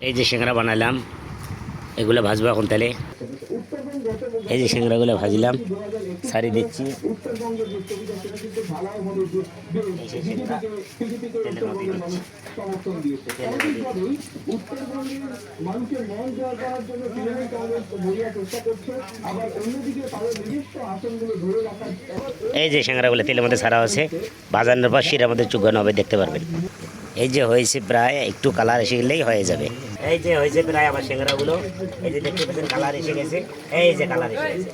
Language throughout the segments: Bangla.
এই যে সিংড়া বানালাম, এগুলো ভাজবো এখন তেলে। এই যে সিংড়াগুলো ভাজলাম, সারি দিচ্ছি। এই যে সিংড়া তেলের মধ্যে দিচ্ছি। এই যে সিংড়াগুলো তেলের মধ্যে ছাড়া আছে, ভাজানোর পর শিরার মধ্যে চুগানো হবে, দেখতে পারবেন। এই যে হয়েছে প্রায়, একটু কালার এসে গেলেই হয়ে যাবে। এই যে হয়েছে প্রায় আমার সিংড়াগুলো, এই যে দেখতে পাচ্ছেন কালার এসে গেছে। এই যে কালার এসে গেছে,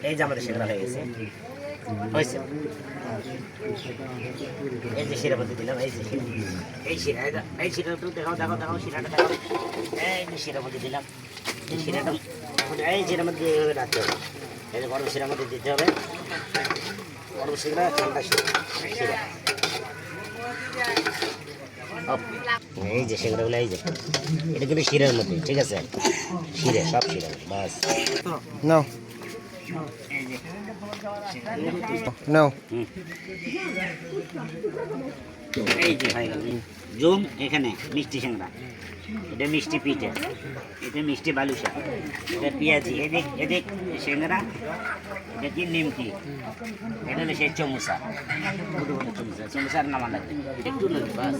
এই যে আমাদের সিংড়া হয়ে গেছে, হয়েছে। এই যে শিরা মধ্যে দিলাম, এই যে এই শিরা, এই শিরাটা একটু দেখাও দেখাও দেখাও, শিরাটা দেখাও। এই যে শিরার মধ্যে দিলাম, এই শিরাটা এই শিরার মধ্যে এইভাবে রাখতে হবে। এই যে গরম শিরার মধ্যে দিতে হবে, গরম শিরা ঠান্ডা শিরা। এই যে সেগুলো, এই যে এটা কিন্তু শিরার মধ্যে, ঠিক আছে, শিরে সব শিরা বাস। No. No. এই যে হয়ে গেল জুম। এখানে মিষ্টি সিংড়া, এটা মিষ্টি পিঠে, এটা মিষ্টি বালুশা, এটা পেঁয়াজি, এদিক এদিক সিংড়া, এটা কি নিমকি, এটা হলো সেই চমুচা, ছোটো ছোটো চমুচা। চমুচার নামা লাগবে একটু নেবে বাস,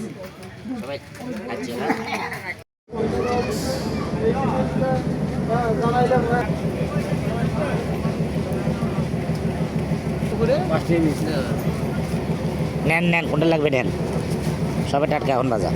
সবাই খাচ্ছে। নেন নেন, কোনটা লাগবে নেন, সবাই টাটকা এখন বাজার।